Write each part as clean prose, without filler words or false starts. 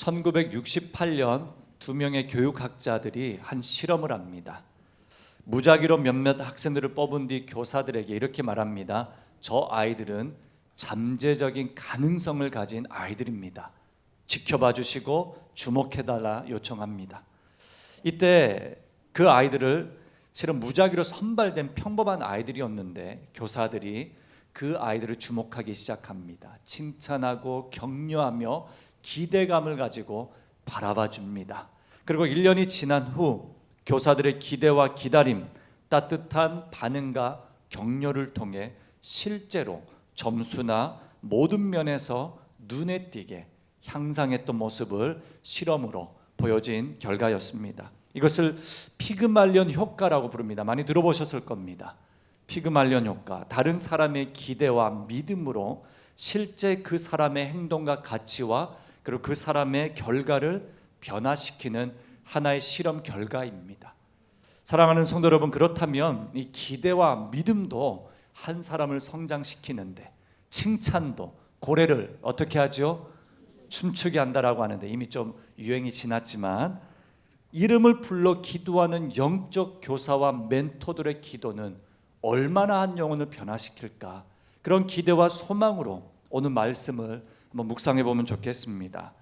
1968년 두 명의 교육학자들이 한 실험을 합니다. 무작위로 몇몇 학생들을 뽑은 뒤 교사들에게 이렇게 말합니다. 저 아이들은 잠재적인 가능성을 가진 아이들입니다. 지켜봐 주시고 주목해달라 요청합니다. 이때 그 아이들을 실은 무작위로 선발된 평범한 아이들이었는데 교사들이 그 아이들을 주목하기 시작합니다. 칭찬하고 격려하며 기대감을 가지고 바라봐 줍니다. 그리고 1년이 지난 후 교사들의 기대와 기다림, 따뜻한 반응과 격려를 통해 실제로 점수나 모든 면에서 눈에 띄게 향상했던 모습을 실험으로 보여진 결과였습니다. 이것을 피그말리온 효과라고 부릅니다. 많이 들어보셨을 겁니다. 피그말리온 효과, 다른 사람의 기대와 믿음으로 실제 그 사람의 행동과 가치와 그리고 그 사람의 결과를 변화시키는 하나의 실험 결과입니다. 사랑하는 성도 여러분, 그렇다면 이 기대와 믿음도 한 사람을 성장시키는데 칭찬도 고래를 어떻게 하죠? 춤추게 한다라고 하는데 이미 좀 유행이 지났지만 이름을 불러 기도하는 영적 교사와 멘토들의 기도는 얼마나 한 영혼을 변화시킬까? 그런 기대와 소망으로 오늘 말씀을 한번 묵상해 보면 좋겠습니다.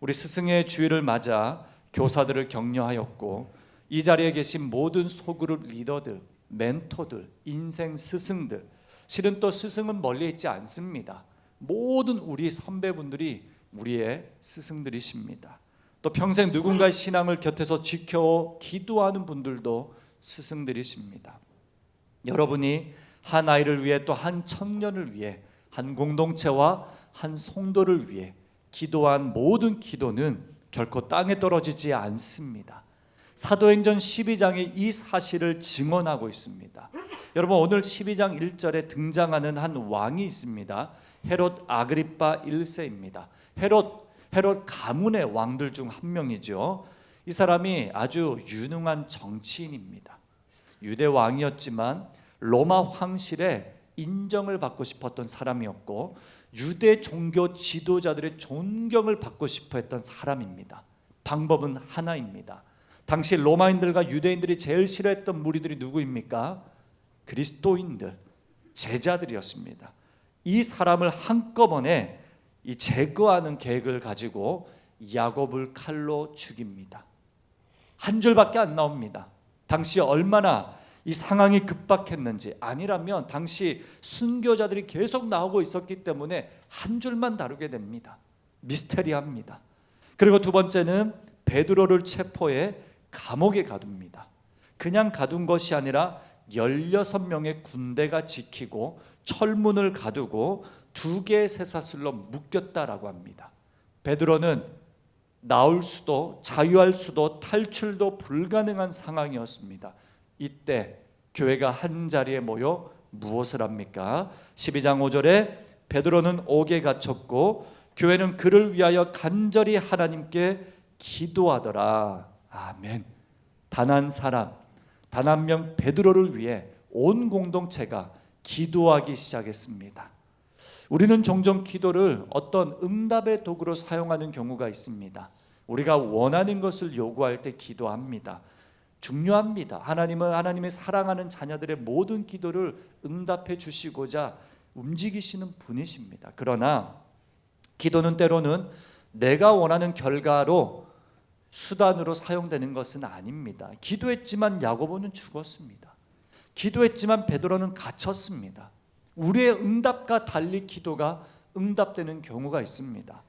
우리 스승의 주일을 맞아 교사들을 격려하였고 이 자리에 계신 모든 소그룹 리더들, 멘토들, 인생 스승들, 실은 또 스승은 멀리 있지 않습니다. 모든 우리 선배분들이 우리의 스승들이십니다. 또 평생 누군가의 신앙을 곁에서 지켜 기도하는 분들도 스승들이십니다. 여러분이 한 아이를 위해 또 한 청년을 위해 한 공동체와 한 성도를 위해 기도한 모든 기도는 결코 땅에 떨어지지 않습니다. 사도행전 12장이 이 사실을 증언하고 있습니다. 여러분, 오늘 12장 1절에 등장하는 한 왕이 있습니다. 헤롯 아그리파 1세입니다. 헤롯 가문의 왕들 중 한 명이죠. 이 사람이 아주 유능한 정치인입니다. 유대 왕이었지만 로마 황실의 인정을 받고 싶었던 사람이었고 유대 종교 지도자들의 존경을 받고 싶어 했던 사람입니다. 방법은 하나입니다. 당시 로마인들과 유대인들이 제일 싫어했던 무리들이 누구입니까? 그리스도인들, 제자들이었습니다. 이 사람을 한꺼번에 제거하는 계획을 가지고 야곱을 칼로 죽입니다. 한 줄밖에 안 나옵니다. 당시 얼마나 이 상황이 급박했는지, 아니라면 당시 순교자들이 계속 나오고 있었기 때문에 한 줄만 다루게 됩니다. 미스테리합니다. 그리고 두 번째는 베드로를 체포해 감옥에 가둡니다. 그냥 가둔 것이 아니라 16명의 군대가 지키고 철문을 가두고 2개의 쇠사슬로 묶였다라고 합니다. 베드로는 나올 수도 자유할 수도 탈출도 불가능한 상황이었습니다. 이때 교회가 한 자리에 모여 무엇을 합니까? 12장 5절에 베드로는 옥에 갇혔고 교회는 그를 위하여 간절히 하나님께 기도하더라. 아멘. 단 한 사람, 단 한 명 베드로를 위해 온 공동체가 기도하기 시작했습니다. 우리는 종종 기도를 어떤 응답의 도구로 사용하는 경우가 있습니다. 우리가 원하는 것을 요구할 때 기도합니다. 중요합니다. 하나님은 하나님의 사랑하는 자녀들의 모든 기도를 응답해 주시고자 움직이시는 분이십니다. 그러나 기도는 때로는 내가 원하는 결과로 수단으로 사용되는 것은 아닙니다. 기도했지만 야고보는 죽었습니다. 기도했지만 베드로는 갇혔습니다. 우리의 응답과 달리 기도가 응답되는 경우가 있습니다.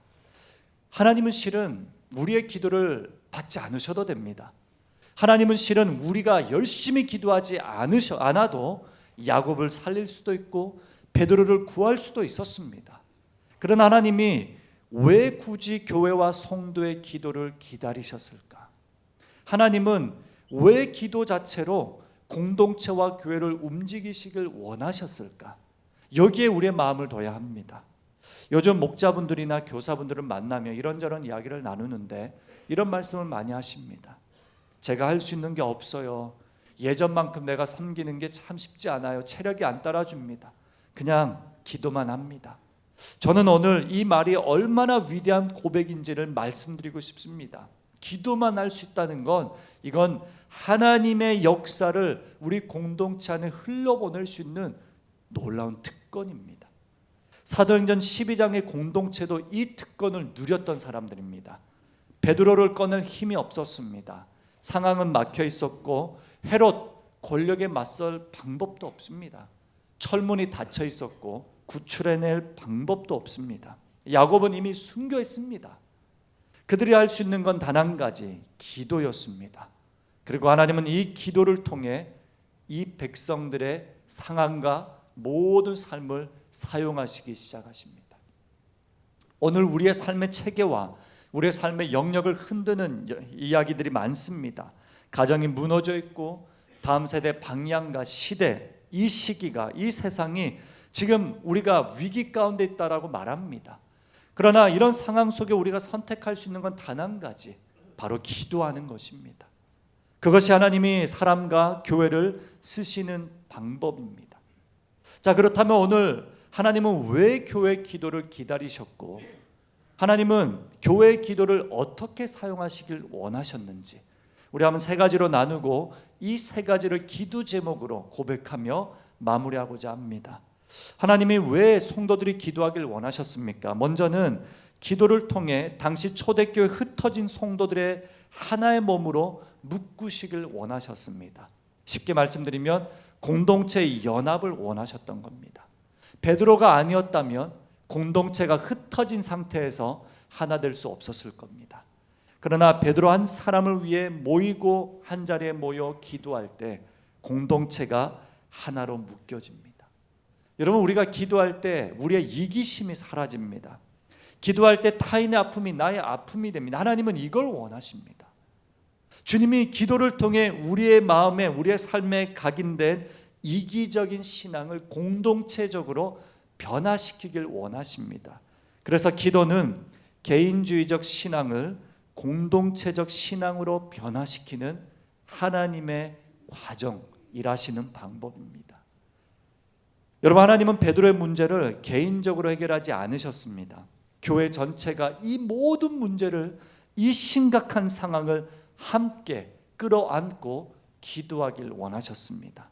하나님은 실은 우리의 기도를 받지 않으셔도 됩니다. 하나님은 실은 우리가 열심히 기도하지 않아도 야곱을 살릴 수도 있고 베드로를 구할 수도 있었습니다. 그러나 하나님이 왜 굳이 교회와 성도의 기도를 기다리셨을까? 하나님은 왜 기도 자체로 공동체와 교회를 움직이시길 원하셨을까? 여기에 우리의 마음을 둬야 합니다. 요즘 목자분들이나 교사분들을 만나며 이런저런 이야기를 나누는데 이런 말씀을 많이 하십니다. 제가 할 수 있는 게 없어요. 예전만큼 내가 섬기는 게 참 쉽지 않아요. 체력이 안 따라줍니다. 그냥 기도만 합니다. 저는 오늘 이 말이 얼마나 위대한 고백인지를 말씀드리고 싶습니다. 기도만 할 수 있다는 건 이건 하나님의 역사를 우리 공동체 안에 흘러보낼 수 있는 놀라운 특권입니다. 사도행전 12장의 공동체도 이 특권을 누렸던 사람들입니다. 베드로를 꺼낼 힘이 없었습니다. 상황은 막혀 있었고 헤롯 권력에 맞설 방법도 없습니다. 철문이 닫혀 있었고 구출해낼 방법도 없습니다. 야곱은 이미 순교했습니다. 그들이 할 수 있는 건 단 한 가지, 기도였습니다. 그리고 하나님은 이 기도를 통해 이 백성들의 상황과 모든 삶을 사용하시기 시작하십니다. 오늘 우리의 삶의 체계와 우리의 삶의 영역을 흔드는 이야기들이 많습니다. 가정이 무너져 있고 다음 세대 방향과 시대, 이 시기가, 이 세상이 지금 우리가 위기 가운데 있다라고 말합니다. 그러나 이런 상황 속에 우리가 선택할 수 있는 건 단 한 가지, 바로 기도하는 것입니다. 그것이 하나님이 사람과 교회를 쓰시는 방법입니다. 자, 그렇다면 오늘 하나님은 왜 교회 기도를 기다리셨고 하나님은 교회의 기도를 어떻게 사용하시길 원하셨는지 우리 한번 세 가지로 나누고 이 세 가지를 기도 제목으로 고백하며 마무리하고자 합니다. 하나님이 왜 성도들이 기도하길 원하셨습니까? 먼저는 기도를 통해 당시 초대교회 흩어진 성도들의 하나의 몸으로 묶으시길 원하셨습니다. 쉽게 말씀드리면 공동체의 연합을 원하셨던 겁니다. 베드로가 아니었다면 공동체가 흩어진 상태에서 하나 될 수 없었을 겁니다. 그러나 베드로 한 사람을 위해 모이고 한 자리에 모여 기도할 때 공동체가 하나로 묶여집니다. 여러분, 우리가 기도할 때 우리의 이기심이 사라집니다. 기도할 때 타인의 아픔이 나의 아픔이 됩니다. 하나님은 이걸 원하십니다. 주님이 기도를 통해 우리의 마음에, 우리의 삶에 각인된 이기적인 신앙을 공동체적으로 변화시키길 원하십니다. 그래서 기도는 개인주의적 신앙을 공동체적 신앙으로 변화시키는 하나님의 과정, 일하시는 방법입니다. 여러분, 하나님은 베드로의 문제를 개인적으로 해결하지 않으셨습니다. 교회 전체가 이 모든 문제를, 이 심각한 상황을 함께 끌어안고 기도하길 원하셨습니다.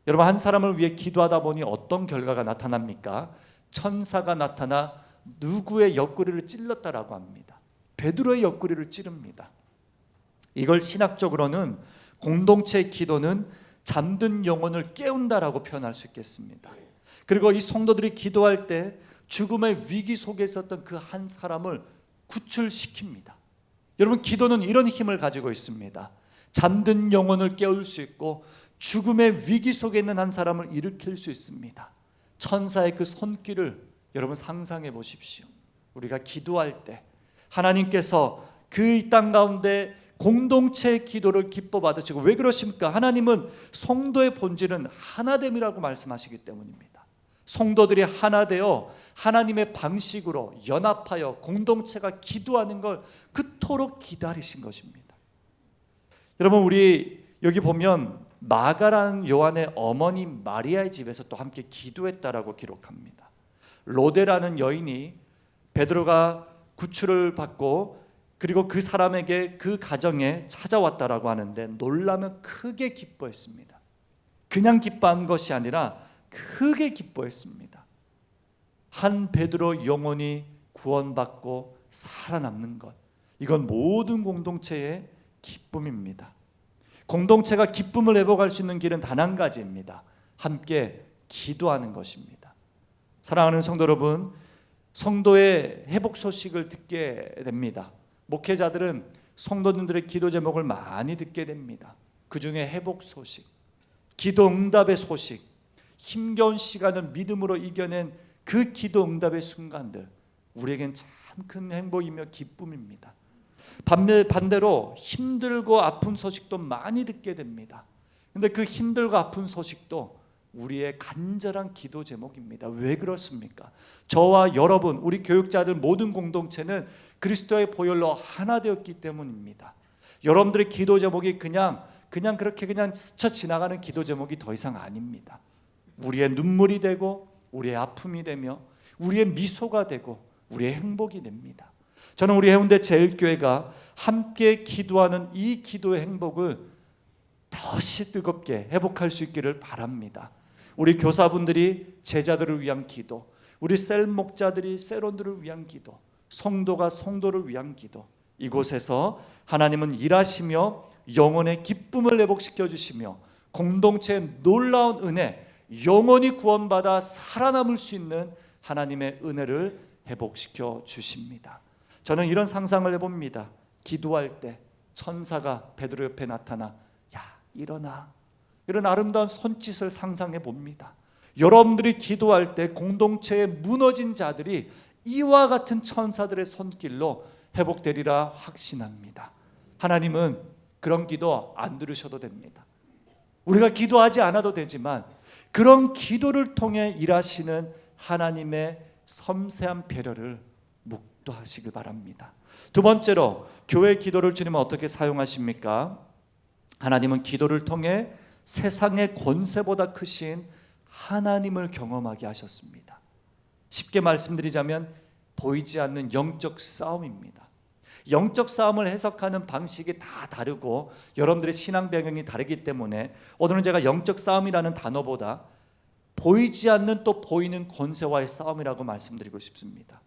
여러분, 한 사람을 위해 기도하다 보니 어떤 결과가 나타납니까? 천사가 나타나 누구의 옆구리를 찔렀다라고 합니다. 베드로의 옆구리를 찌릅니다. 이걸 신학적으로는 공동체의 기도는 잠든 영혼을 깨운다라고 표현할 수 있겠습니다. 그리고 이 성도들이 기도할 때 죽음의 위기 속에 있었던 그 한 사람을 구출시킵니다. 여러분, 기도는 이런 힘을 가지고 있습니다. 잠든 영혼을 깨울 수 있고 죽음의 위기 속에 있는 한 사람을 일으킬 수 있습니다. 천사의 그 손길을 여러분 상상해 보십시오. 우리가 기도할 때 하나님께서 그 이 땅 가운데 공동체의 기도를 기뻐 받으시고, 왜 그러십니까? 하나님은 성도의 본질은 하나됨이라고 말씀하시기 때문입니다. 성도들이 하나 되어 하나님의 방식으로 연합하여 공동체가 기도하는 걸 그토록 기다리신 것입니다. 여러분, 우리 여기 보면 마가라는 요한의 어머니 마리아의 집에서 또 함께 기도했다라고 기록합니다. 로데라는 여인이 베드로가 구출을 받고 그리고 그 사람에게, 그 가정에 찾아왔다라고 하는데 놀라며 크게 기뻐했습니다. 그냥 기뻐한 것이 아니라 크게 기뻐했습니다. 한 베드로 영혼이 구원받고 살아남는 것, 이건 모든 공동체의 기쁨입니다. 공동체가 기쁨을 회복할 수 있는 길은 단 한 가지입니다. 함께 기도하는 것입니다. 사랑하는 성도 여러분, 성도의 회복 소식을 듣게 됩니다. 목회자들은 성도님들의 기도 제목을 많이 듣게 됩니다. 그 중에 회복 소식, 기도 응답의 소식, 힘겨운 시간을 믿음으로 이겨낸 그 기도 응답의 순간들, 우리에겐 참 큰 행복이며 기쁨입니다. 반대로 힘들고 아픈 소식도 많이 듣게 됩니다. 그런데 그 힘들고 아픈 소식도 우리의 간절한 기도 제목입니다. 왜 그렇습니까? 저와 여러분, 우리 교육자들 모든 공동체는 그리스도의 보혈로 하나 되었기 때문입니다. 여러분들의 기도 제목이 그냥 스쳐 지나가는 기도 제목이 더 이상 아닙니다. 우리의 눈물이 되고 우리의 아픔이 되며 우리의 미소가 되고 우리의 행복이 됩니다. 저는 우리 해운대 제일교회가 함께 기도하는 이 기도의 행복을 더시 뜨겁게 회복할 수 있기를 바랍니다. 우리 교사분들이 제자들을 위한 기도, 우리 셀 목자들이 셀원들을 위한 기도, 성도가 성도를 위한 기도, 이곳에서 하나님은 일하시며 영혼의 기쁨을 회복시켜 주시며 공동체의 놀라운 은혜, 영원히 구원받아 살아남을 수 있는 하나님의 은혜를 회복시켜 주십니다. 저는 이런 상상을 해봅니다. 기도할 때 천사가 베드로 옆에 나타나 야 일어나, 이런 아름다운 손짓을 상상해 봅니다. 여러분들이 기도할 때 공동체에 무너진 자들이 이와 같은 천사들의 손길로 회복되리라 확신합니다. 하나님은 그런 기도 안 들으셔도 됩니다. 우리가 기도하지 않아도 되지만 그런 기도를 통해 일하시는 하나님의 섬세한 배려를 묵도하시길 바랍니다. 두 번째로 교회 기도를 주님은 어떻게 사용하십니까? 하나님은 기도를 통해 세상의 권세보다 크신 하나님을 경험하게 하셨습니다. 쉽게 말씀드리자면 보이지 않는 영적 싸움입니다. 영적 싸움을 해석하는 방식이 다 다르고 여러분들의 신앙 배경이 다르기 때문에 오늘은 제가 영적 싸움이라는 단어보다 보이지 않는 또 보이는 권세와의 싸움이라고 말씀드리고 싶습니다.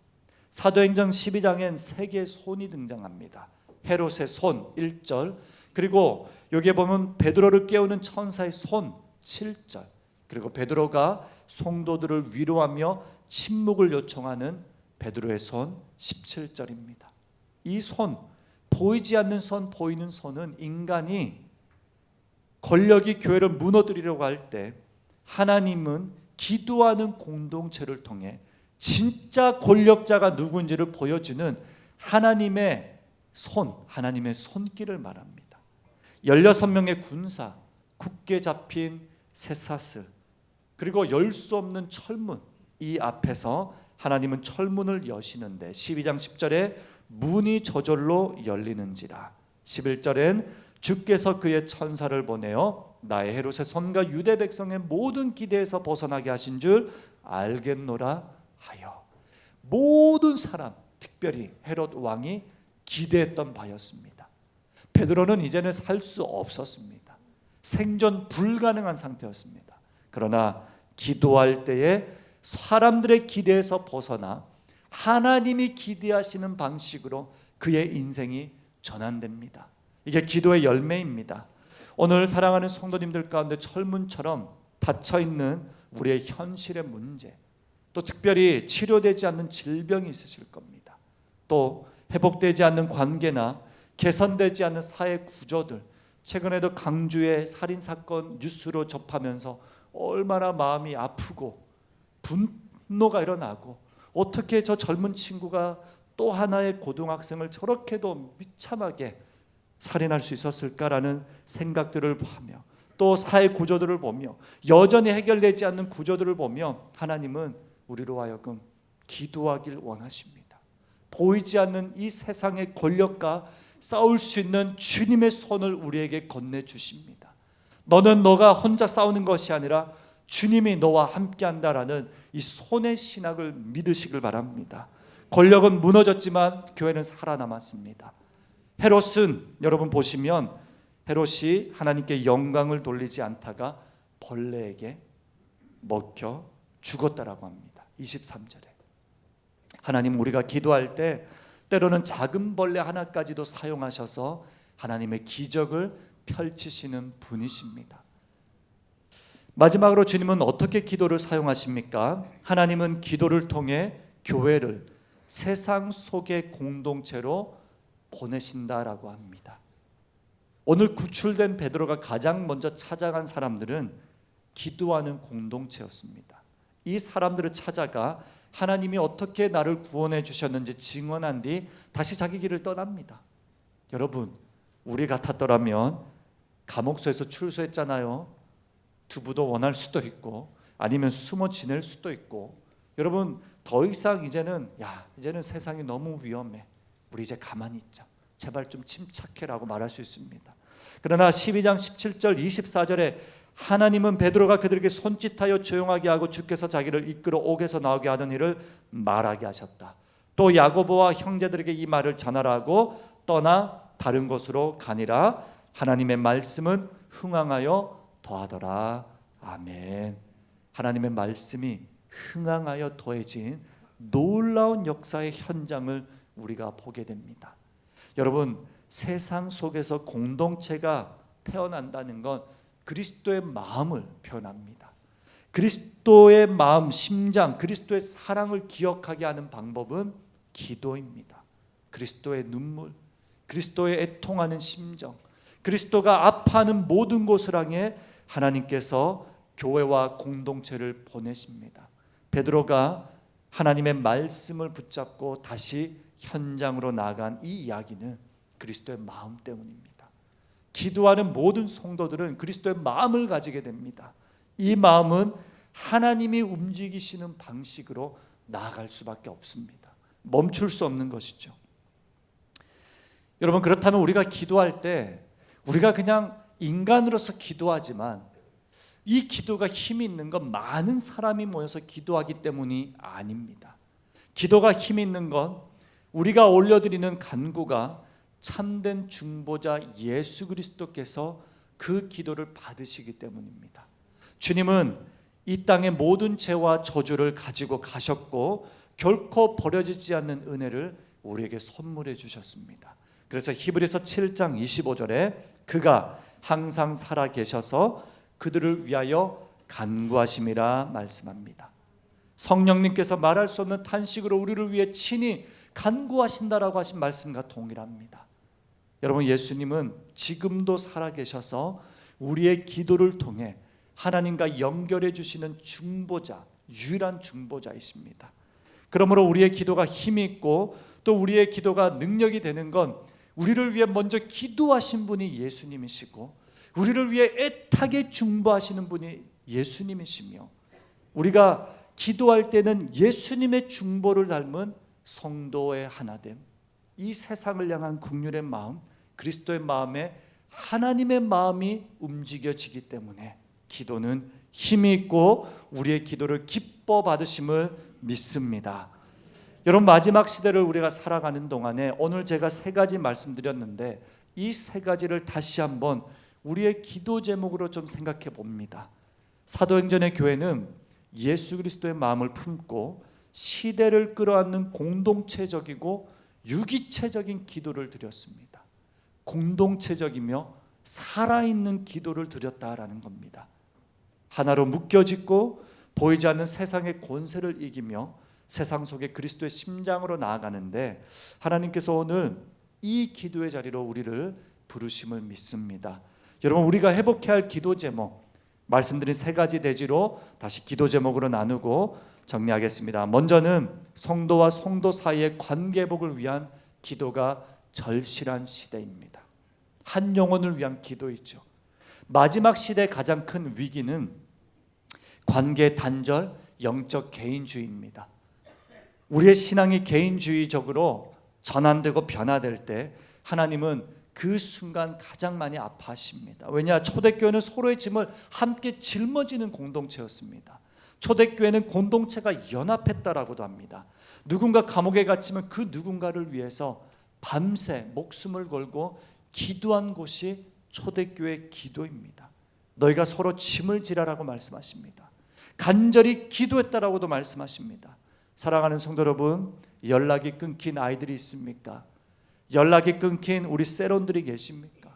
사도행전 12장엔 세 개의 손이 등장합니다. 헤롯의 손 1절, 그리고 여기에 보면 베드로를 깨우는 천사의 손 7절, 그리고 베드로가 성도들을 위로하며 침묵을 요청하는 베드로의 손 17절입니다. 이 손, 보이지 않는 손, 보이는 손은 인간이 권력이 교회를 무너뜨리려고 할 때 하나님은 기도하는 공동체를 통해 진짜 권력자가 누구인지를 보여주는 하나님의 손, 하나님의 손길을 말합니다. 16명의 군사, 굳게 잡힌 쇠사슬, 그리고 열 수 없는 철문, 이 앞에서 하나님은 철문을 여시는데 12장 10절에 문이 저절로 열리는지라, 11절엔 주께서 그의 천사를 보내어 나의 헤롯의 손과 유대 백성의 모든 기대에서 벗어나게 하신 줄 알겠노라 하여, 모든 사람, 특별히 헤롯 왕이 기대했던 바였습니다. 베드로는 이제는 살 수 없었습니다. 생존 불가능한 상태였습니다. 그러나 기도할 때에 사람들의 기대에서 벗어나 하나님이 기대하시는 방식으로 그의 인생이 전환됩니다. 이게 기도의 열매입니다. 오늘 사랑하는 성도님들 가운데 철문처럼 닫혀있는 우리의 현실의 문제, 또 특별히 치료되지 않는 질병이 있으실 겁니다. 또 회복되지 않는 관계나 개선되지 않는 사회 구조들, 최근에도 강주의 살인사건 뉴스로 접하면서 얼마나 마음이 아프고 분노가 일어나고, 어떻게 저 젊은 친구가 또 하나의 고등학생을 저렇게도 비참하게 살인할 수 있었을까라는 생각들을 하며, 또 사회 구조들을 보며, 여전히 해결되지 않는 구조들을 보며 하나님은 우리로 하여금 기도하길 원하십니다. 보이지 않는 이 세상의 권력과 싸울 수 있는 주님의 손을 우리에게 건네주십니다. 너는 너가 혼자 싸우는 것이 아니라 주님이 너와 함께한다라는 이 손의 신학을 믿으시길 바랍니다. 권력은 무너졌지만 교회는 살아남았습니다. 헤롯은 여러분 보시면 헤롯이 하나님께 영광을 돌리지 않다가 벌레에게 먹혀 죽었다라고 합니다. 23절에 하나님, 우리가 기도할 때 때로는 작은 벌레 하나까지도 사용하셔서 하나님의 기적을 펼치시는 분이십니다. 마지막으로 주님은 어떻게 기도를 사용하십니까? 하나님은 기도를 통해 교회를 세상 속의 공동체로 보내신다라고 합니다. 오늘 구출된 베드로가 가장 먼저 찾아간 사람들은 기도하는 공동체였습니다. 이 사람들을 찾아가 하나님이 어떻게 나를 구원해 주셨는지 증언한 뒤 다시 자기 길을 떠납니다. 여러분, 우리 같았더라면 감옥소에서 출소했잖아요. 두부도 원할 수도 있고 아니면 숨어 지낼 수도 있고, 여러분 더 이상 이제는 세상이 너무 위험해, 우리 이제 가만히 있자, 제발 좀 침착해라고 말할 수 있습니다. 그러나 12장 17절 24절에 하나님은 베드로가 그들에게 손짓하여 조용하게 하고 주께서 자기를 이끌어 옥에서 나오게 하던 일을 말하게 하셨다. 또 야고보와 형제들에게 이 말을 전하라고 떠나 다른 곳으로 가니라. 하나님의 말씀은 흥황하여 더하더라. 아멘. 하나님의 말씀이 흥황하여 더해진 놀라운 역사의 현장을 우리가 보게 됩니다. 여러분, 세상 속에서 공동체가 태어난다는 건 그리스도의 마음을 표현합니다. 그리스도의 마음, 심장, 그리스도의 사랑을 기억하게 하는 방법은 기도입니다. 그리스도의 눈물, 그리스도의 애통하는 심정, 그리스도가 아파하는 모든 곳을 향해 하나님께서 교회와 공동체를 보내십니다. 베드로가 하나님의 말씀을 붙잡고 다시 현장으로 나간 이 이야기는 그리스도의 마음 때문입니다. 기도하는 모든 성도들은 그리스도의 마음을 가지게 됩니다. 이 마음은 하나님이 움직이시는 방식으로 나아갈 수밖에 없습니다. 멈출 수 없는 것이죠. 여러분, 그렇다면 우리가 기도할 때 우리가 그냥 인간으로서 기도하지만 이 기도가 힘이 있는 건 많은 사람이 모여서 기도하기 때문이 아닙니다. 기도가 힘이 있는 건 우리가 올려드리는 간구가 참된 중보자 예수 그리스도께서 그 기도를 받으시기 때문입니다. 주님은 이 땅의 모든 죄와 저주를 가지고 가셨고 결코 버려지지 않는 은혜를 우리에게 선물해 주셨습니다. 그래서 히브리서 7장 25절에 그가 항상 살아 계셔서 그들을 위하여 간구하심이라 말씀합니다. 성령님께서 말할 수 없는 탄식으로 우리를 위해 친히 간구하신다라고 하신 말씀과 동일합니다. 여러분, 예수님은 지금도 살아계셔서 우리의 기도를 통해 하나님과 연결해 주시는 중보자, 유일한 중보자이십니다. 그러므로 우리의 기도가 힘이 있고 또 우리의 기도가 능력이 되는 건 우리를 위해 먼저 기도하신 분이 예수님이시고 우리를 위해 애타게 중보하시는 분이 예수님이시며 우리가 기도할 때는 예수님의 중보를 닮은 성도의 하나됨, 이 세상을 향한 긍휼의 마음, 그리스도의 마음에 하나님의 마음이 움직여지기 때문에 기도는 힘이 있고 우리의 기도를 기뻐 받으심을 믿습니다. 여러분, 마지막 시대를 우리가 살아가는 동안에 오늘 제가 3가지 말씀드렸는데 이 3가지를 다시 한번 우리의 기도 제목으로 좀 생각해 봅니다. 사도행전의 교회는 예수 그리스도의 마음을 품고 시대를 끌어안는 공동체적이고 유기체적인 기도를 드렸습니다. 공동체적이며 살아있는 기도를 드렸다라는 겁니다. 하나로 묶여짓고 보이지 않는 세상의 권세를 이기며 세상 속에 그리스도의 심장으로 나아가는데 하나님께서 오늘 이 기도의 자리로 우리를 부르심을 믿습니다. 여러분, 우리가 회복해야 할 기도 제목, 말씀드린 3가지 대지로 다시 기도 제목으로 나누고 정리하겠습니다. 먼저는 성도와 성도 사이의 관계 회복을 위한 기도가 절실한 시대입니다. 한 영혼을 위한 기도이죠. 마지막 시대의 가장 큰 위기는 관계 단절, 영적 개인주의입니다. 우리의 신앙이 개인주의적으로 전환되고 변화될 때 하나님은 그 순간 가장 많이 아파하십니다. 왜냐? 초대교회는 서로의 짐을 함께 짊어지는 공동체였습니다. 초대교회는 공동체가 연합했다라고도 합니다. 누군가 감옥에 갇히면 그 누군가를 위해서 밤새 목숨을 걸고 기도한 곳이 초대교회의 기도입니다. 너희가 서로 짐을 지라라고 말씀하십니다. 간절히 기도했다라고도 말씀하십니다. 사랑하는 성도 여러분, 연락이 끊긴 아이들이 있습니까? 연락이 끊긴 우리 세론들이 계십니까?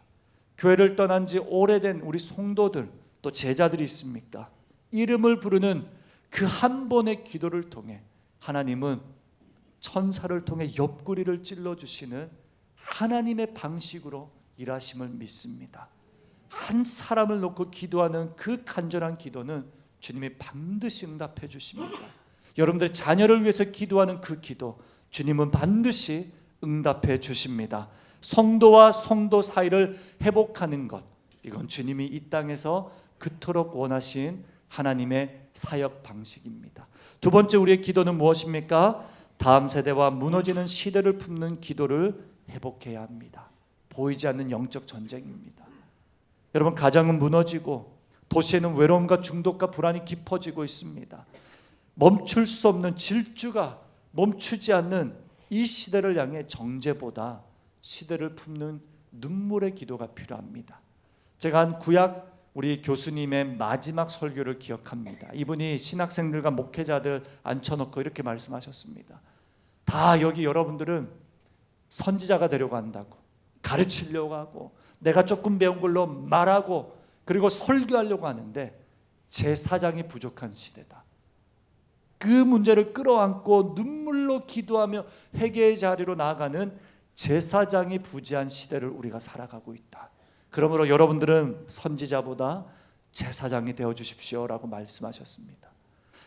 교회를 떠난 지 오래된 우리 성도들 또 제자들이 있습니까? 이름을 부르는 그 한 번의 기도를 통해 하나님은 천사를 통해 옆구리를 찔러주시는 하나님의 방식으로 일하심을 믿습니다. 한 사람을 놓고 기도하는 그 간절한 기도는 주님이 반드시 응답해 주십니다. 여러분들의 자녀를 위해서 기도하는 그 기도 주님은 반드시 응답해 주십니다. 성도와 성도 사이를 회복하는 것, 이건 주님이 이 땅에서 그토록 원하신 하나님의 사역 방식입니다. 두 번째, 우리의 기도는 무엇입니까? 다음 세대와 무너지는 시대를 품는 기도를 회복해야 합니다. 보이지 않는 영적 전쟁입니다. 여러분, 가정은 무너지고 도시에는 외로움과 중독과 불안이 깊어지고 있습니다. 멈출 수 없는 질주가 멈추지 않는 이 시대를 향해 정죄보다 시대를 품는 눈물의 기도가 필요합니다. 제가 한 구약 우리 교수님의 마지막 설교를 기억합니다. 이분이 신학생들과 목회자들 앉혀놓고 이렇게 말씀하셨습니다. 다 여기 여러분들은 선지자가 되려고 한다고, 가르치려고 하고, 내가 조금 배운 걸로 말하고, 그리고 설교하려고 하는데 제사장이 부족한 시대다. 그 문제를 끌어안고 눈물로 기도하며 회개의 자리로 나아가는 제사장이 부재한 시대를 우리가 살아가고 있다. 그러므로 여러분들은 선지자보다 제사장이 되어 주십시오라고 말씀하셨습니다.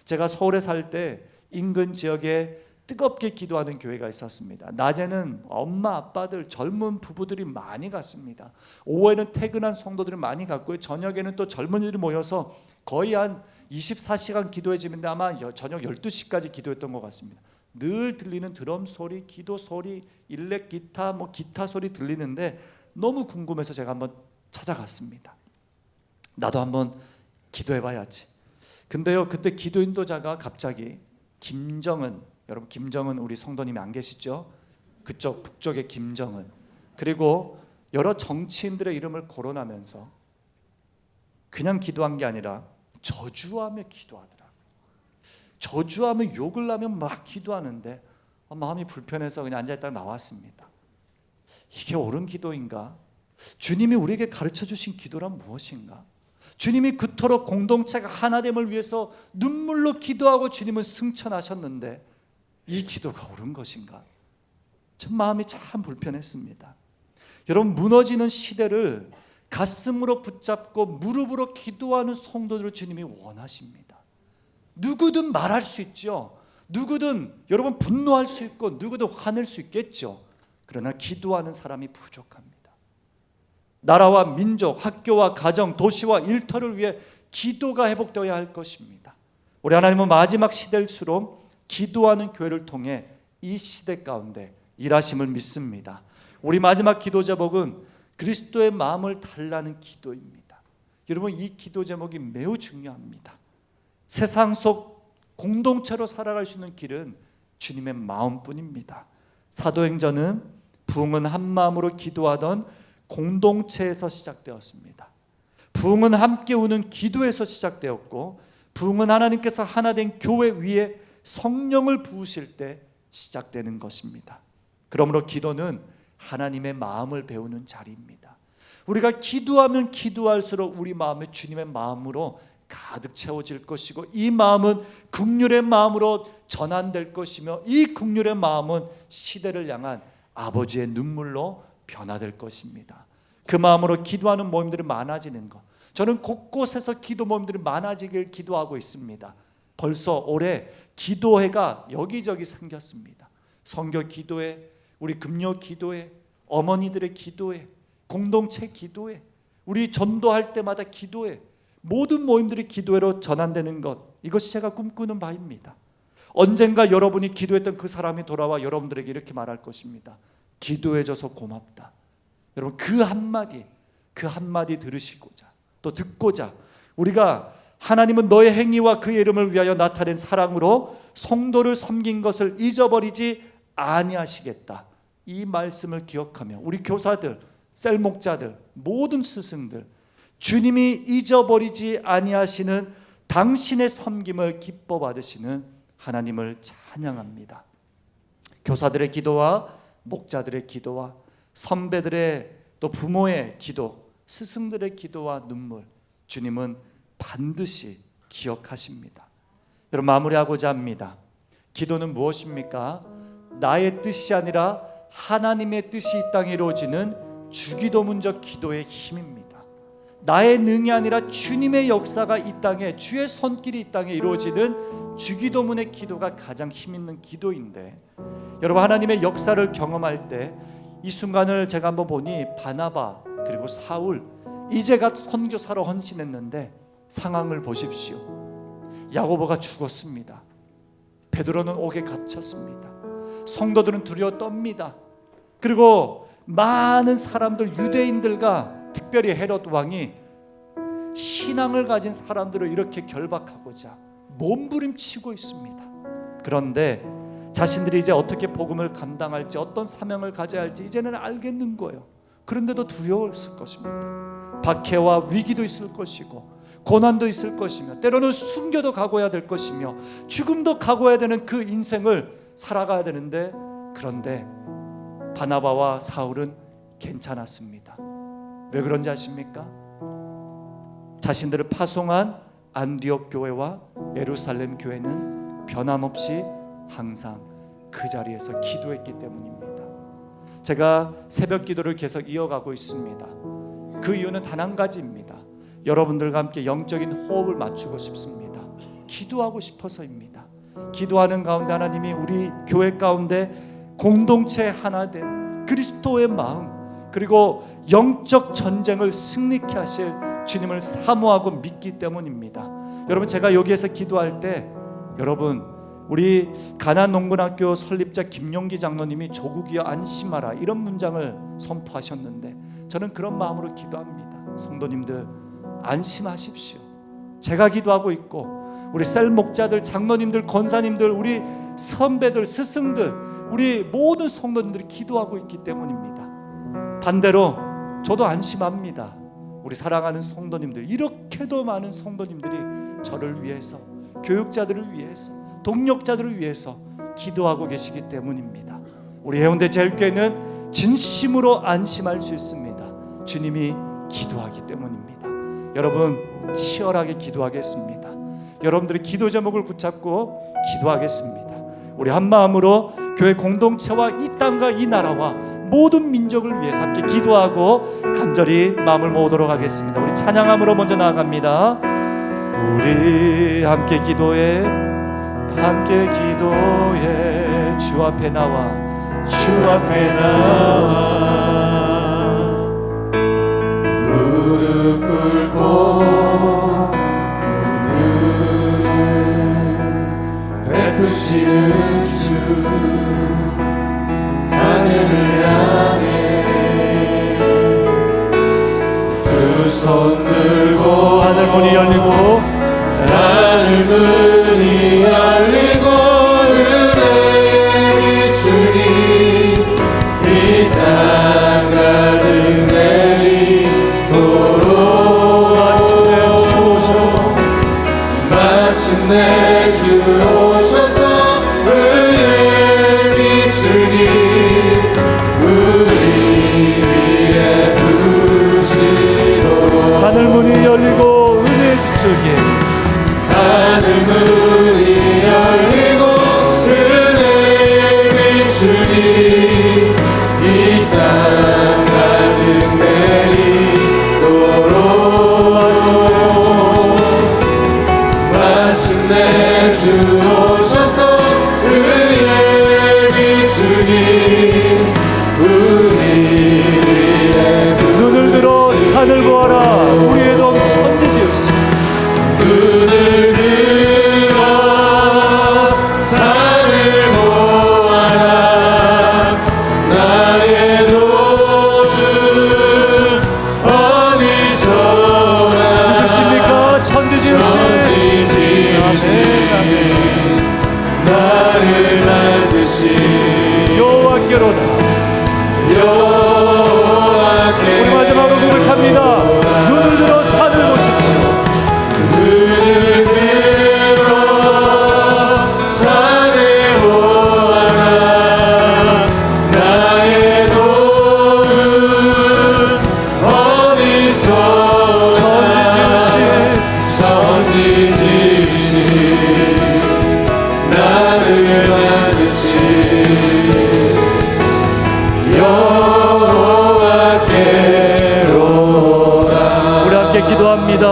제가 서울에 살 때 인근 지역에 뜨겁게 기도하는 교회가 있었습니다. 낮에는 엄마 아빠들 젊은 부부들이 많이 갔습니다. 오후에는 퇴근한 성도들이 많이 갔고요. 저녁에는 또 젊은이들이 모여서 거의 한 24시간 기도회 집인데 아마 저녁 12시까지 기도했던 것 같습니다. 늘 들리는 드럼 소리, 기도 소리, 일렉 기타, 기타 소리 들리는데 너무 궁금해서 제가 한번 찾아갔습니다. 나도 한번 기도해봐야지. 근데요, 그때 기도 인도자가 갑자기 김정은, 여러분 김정은 우리 성도님이 안 계시죠? 그쪽 북쪽의 김정은, 그리고 여러 정치인들의 이름을 거론하면서 그냥 기도한 게 아니라 저주하며 기도하더라고요. 저주하며 욕을 하며 막 기도하는데 마음이 불편해서 그냥 앉아있다가 나왔습니다. 이게 옳은 기도인가? 주님이 우리에게 가르쳐 주신 기도란 무엇인가? 주님이 그토록 공동체가 하나됨을 위해서 눈물로 기도하고 주님은 승천하셨는데 이 기도가 옳은 것인가? 참 마음이 참 불편했습니다. 여러분, 무너지는 시대를 가슴으로 붙잡고 무릎으로 기도하는 성도들을 주님이 원하십니다. 누구든 말할 수 있죠. 누구든 여러분 분노할 수 있고 누구든 화낼 수 있겠죠. 그러나 기도하는 사람이 부족합니다. 나라와 민족, 학교와 가정, 도시와 일터를 위해 기도가 회복되어야 할 것입니다. 우리 하나님은 마지막 시대일수록 기도하는 교회를 통해 이 시대 가운데 일하심을 믿습니다. 우리 마지막 기도 제목은 그리스도의 마음을 달라는 기도입니다. 여러분, 이 기도 제목이 매우 중요합니다. 세상 속 공동체로 살아갈 수 있는 길은 주님의 마음뿐입니다. 사도행전은 부흥은 한 마음으로 기도하던 공동체에서 시작되었습니다. 부흥은 함께 우는 기도에서 시작되었고, 부흥은 하나님께서 하나 된 교회 위에 성령을 부으실 때 시작되는 것입니다. 그러므로 기도는 하나님의 마음을 배우는 자리입니다. 우리가 기도하면 기도할수록 우리 마음에 주님의 마음으로 가득 채워질 것이고, 이 마음은 긍휼의 마음으로 전환될 것이며, 이 긍휼의 마음은 시대를 향한 아버지의 눈물로 변화될 것입니다. 그 마음으로 기도하는 모임들이 많아지는 것, 저는 곳곳에서 기도 모임들이 많아지길 기도하고 있습니다. 벌써 올해 기도회가 여기저기 생겼습니다. 선교 기도회, 우리 금요 기도회, 어머니들의 기도회, 공동체 기도회, 우리 전도할 때마다 기도회, 모든 모임들이 기도회로 전환되는 것, 이것이 제가 꿈꾸는 바입니다. 언젠가 여러분이 기도했던 그 사람이 돌아와 여러분들에게 이렇게 말할 것입니다. 기도해줘서 고맙다. 여러분, 그 한마디 들으시고자, 또 듣고자, 우리가 하나님은 너의 행위와 그의 이름을 위하여 나타낸 사랑으로 성도를 섬긴 것을 잊어버리지 아니하시겠다, 이 말씀을 기억하며 우리 교사들, 셀목자들, 모든 스승들, 주님이 잊어버리지 아니하시는 당신의 섬김을 기뻐 받으시는 하나님을 찬양합니다. 교사들의 기도와 목자들의 기도와 선배들의 또 부모의 기도, 스승들의 기도와 눈물, 주님은 반드시 기억하십니다. 여러분, 마무리하고자 합니다. 기도는 무엇입니까? 나의 뜻이 아니라 하나님의 뜻이 이 땅에 이루어지는 주기도문적 기도의 힘입니다. 나의 능이 아니라 주님의 역사가 이 땅에, 주의 손길이 이 땅에 이루어지는 주기도문의 기도가 가장 힘있는 기도인데, 여러분, 하나님의 역사를 경험할 때 이 순간을 제가 한번 보니 바나바 그리고 사울, 이제가 선교사로 헌신했는데 상황을 보십시오. 야고보가 죽었습니다. 베드로는 옥에 갇혔습니다. 성도들은 두려워 떱니다. 그리고 많은 사람들, 유대인들과 특별히 헤롯 왕이 신앙을 가진 사람들을 이렇게 결박하고자 몸부림치고 있습니다. 그런데 자신들이 이제 어떻게 복음을 감당할지, 어떤 사명을 가져야 할지 이제는 알겠는 거예요. 그런데도 두려웠을 것입니다. 박해와 위기도 있을 것이고 고난도 있을 것이며 때로는 순교도 각오해야 될 것이며 죽음도 각오해야 되는 그 인생을 살아가야 되는데, 그런데 바나바와 사울은 괜찮았습니다. 왜 그런지 아십니까? 자신들을 파송한 안디옥 교회와 예루살렘 교회는 변함없이 항상 그 자리에서 기도했기 때문입니다. 제가 새벽 기도를 계속 이어가고 있습니다. 그 이유는 단 한 가지입니다. 여러분들과 함께 영적인 호흡을 맞추고 싶습니다. 기도하고 싶어서입니다. 기도하는 가운데 하나님이 우리 교회 가운데 공동체 하나 된 그리스도의 마음, 그리고 영적 전쟁을 승리케 하실 주님을 사모하고 믿기 때문입니다. 여러분, 제가 여기에서 기도할 때 여러분, 우리 가난농군학교 설립자 김용기 장로님이 조국이여 안심하라 이런 문장을 선포하셨는데 저는 그런 마음으로 기도합니다. 성도님들 안심하십시오. 제가 기도하고 있고 우리 셀 목자들, 장로님들, 권사님들, 우리 선배들, 스승들, 우리 모든 성도님들이 기도하고 있기 때문입니다. 반대로 저도 안심합니다. 우리 사랑하는 성도님들, 이렇게도 많은 성도님들이 저를 위해서, 교육자들을 위해서, 동력자들을 위해서 기도하고 계시기 때문입니다. 우리 해운대 제일교회는 진심으로 안심할 수 있습니다. 주님이 기도하기 때문입니다. 여러분, 치열하게 기도하겠습니다. 여러분들의 기도 제목을 붙잡고 기도하겠습니다. 우리 한 마음으로 교회 공동체와 이 땅과 이 나라와 모든 민족을 위해서 함께 기도하고 간절히 마음을 모으도록 하겠습니다. 우리 찬양함으로 먼저 나아갑니다. 우리 함께 기도해, 함께 기도해. 주 앞에 나와, 주 앞에 나와 무릎 꿇고 그는 베푸시는 주 하늘을 향해 두 손 들고, 하늘 문이 열리고, 하늘 문이 열리고 은혜의 빛줄이 이 땅 가득 내리도록 마침내 주 오셔서, 마침내 주 오셔서 은혜의 빛줄이 우리 위에 부시도록. 하늘 문이 열리고 은혜의 빛줄기, 하늘 문이 열리고 은혜의 빛줄기 이 땅 가득 내리도록 마침내 주 오셔서 은혜의 빛줄기 우리 위에. 눈을 들어 산을 보아라. 우리의 동 천지 지으시. 눈을 들어 산을 보아라. 나의 도는 어디서나. 누구십니까? 천지 지으신 나를 만드신 여호와께로다. 여호와께. 우리 마지막으로 고백합니다. 눈을 들어 산을 보십시오. 눈을 들어 산을 보아라. 나의 도는 어디서. 천지 지으신 나를 만드신 여호와께로다. 우리 함께 기도합니다.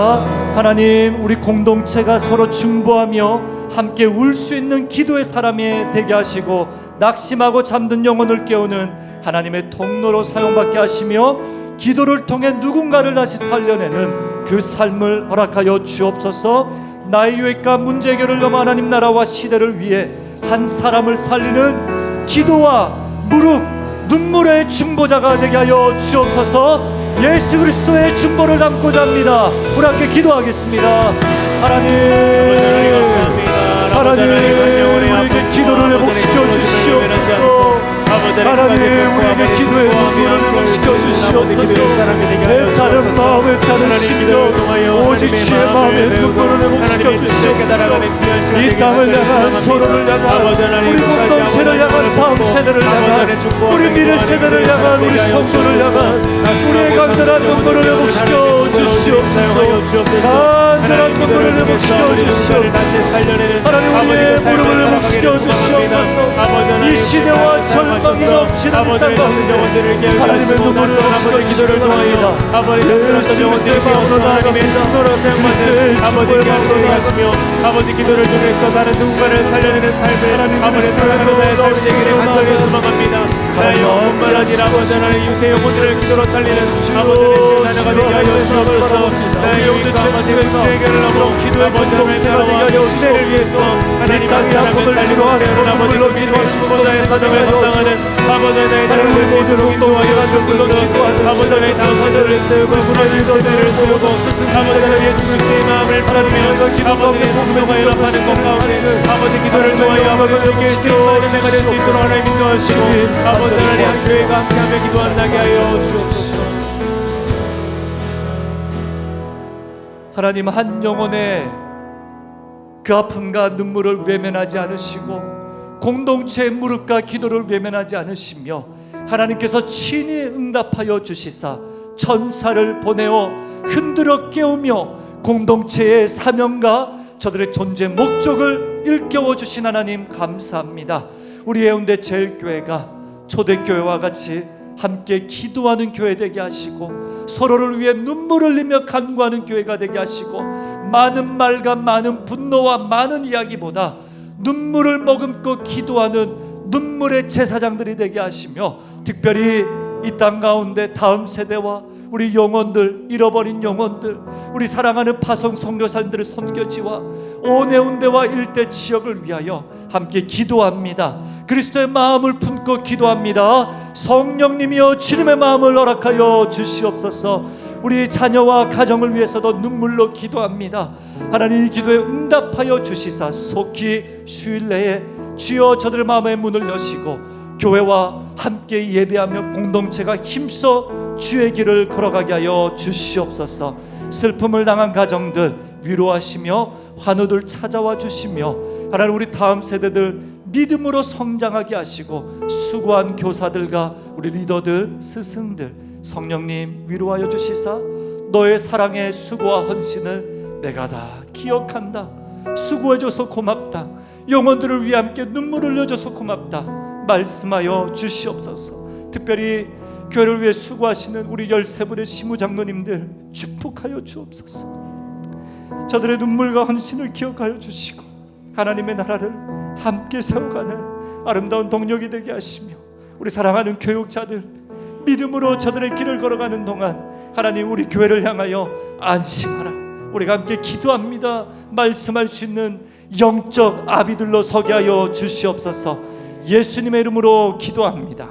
하나님, 우리 공동체가 서로 중보하며 함께 울 수 있는 기도의 사람이 되게 하시고 낙심하고 잠든 영혼을 깨우는 하나님의 통로로 사용받게 하시며 기도를 통해 누군가를 다시 살려내는 그 삶을 허락하여 주옵소서. 나의 유익과 문제 해결을 넘어 하나님 나라와 시대를 위해 한 사람을 살리는 기도와 무릎, 눈물의 중보자가 되게 하여 주옵소서. 예수 그리스도의 중보를 담고자 합니다. 우리 함께 기도하겠습니다. 하나님, 우리에게 기도를 회복시켜 주시옵소서. 하나님, 우리에게 기도의 눈물을 회복시켜 주시옵소서. 애타는 마음, 애타는 심정, 오직 주의 마음의 눈물을 회복시켜 주시옵소서. 이 땅을 향한, 서로를 향한, 우리 공동체를 향한, 다음 세대를 향한, 우리 미래 세대를 향한, 우리 성도를 향한 우리의 간절한 눈물을 회복시켜 주시옵소서. 간절한 눈물을 회복시켜 주시옵소서. 하나님, 우리의 무릎을 회복시켜 주시옵소서. 이 시대와 절망이 넘치는 땅 가운데 하나님의 눈물을 회복시켜 주시옵소서. 예수 그리스도의 마음으로 나아갑니다. 그리스도의 중보의 마음으로 나아가며 아버지 기도를 통해서 다른 누군가를 살려내는 삶을 아버지 사랑하는 나의 삶에게 간절히 소망합니다. 나의 영혼만 아니라 아버지 하나님 유세 영혼들을 기도로 살리는 아버지 내 자녀가 되게 하여 주옵소서. 나의 영혼과 아버지 회개를 하고 아버지 하나님 시대를 위해서 하나님 한 사람을 살리고 세우는 아버지 그분의 사명을 감당하는 아버지 나의 자녀를 세우도록 인도하여 주옵소서. 아버지 나의 당사자를 세우고 무너진 세대를 세우고 아버지 하나님 예수 그리스도의 마음을 바라며 아버지 내 성명과 연합하는 것 가운데 아버지 기도를 통하여 아버지에게 세워하는 내가 될 수 있도록 하나님 인도하시고 아버지 하나님 한 교회가 함께하며 기도한다게 하여 주옵소서. 하나님, 한 영혼의 그 아픔과 눈물을 외면하지 않으시고 공동체의 무릎과 기도를 외면하지 않으시며 하나님께서 친히 응답하여 주시사 천사를 보내어 흔들어 깨우며 공동체의 사명과 저들의 존재 목적을 일깨워 주신 하나님 감사합니다. 우리 해운대 제일교회가 초대교회와 같이 함께 기도하는 교회 되게 하시고 서로를 위해 눈물을 흘리며 간구하는 교회가 되게 하시고 많은 말과 많은 분노와 많은 이야기보다 눈물을 머금고 기도하는 눈물의 제사장들이 되게 하시며 특별히 이 땅 가운데 다음 세대와 우리 영혼들, 잃어버린 영혼들, 우리 사랑하는 파송 선교사님들의 선교지와 온 해운대와 일대 지역을 위하여 함께 기도합니다. 그리스도의 마음을 품고 기도합니다. 성령님이여 주님의 마음을 허락하여 주시옵소서. 우리 자녀와 가정을 위해서도 눈물로 기도합니다. 하나님, 이 기도에 응답하여 주시사 속히 주일 내에 주여 저들의 마음의 문을 여시고 교회와 함께 예배하며 공동체가 힘써 주의 길을 걸어가게 하여 주시옵소서. 슬픔을 당한 가정들 위로하시며 환우들 찾아와 주시며 하나님, 우리 다음 세대들 믿음으로 성장하게 하시고 수고한 교사들과 우리 리더들, 스승들 성령님 위로하여 주시사 너의 사랑의 수고와 헌신을 내가 다 기억한다. 수고해줘서 고맙다. 영혼들을 위해 함께 눈물을 흘려줘서 고맙다. 말씀하여 주시옵소서. 특별히 교회를 위해 수고하시는 우리 13분의 시무장로님들 축복하여 주옵소서. 저들의 눈물과 헌신을 기억하여 주시고 하나님의 나라를 함께 세워가는 아름다운 동력이 되게 하시며 우리 사랑하는 교육자들 믿음으로 저들의 길을 걸어가는 동안 하나님, 우리 교회를 향하여 안심하라. 우리가 함께 기도합니다. 말씀할 수 있는 영적 아비들로 서게 하여 주시옵소서. 예수님의 이름으로 기도합니다.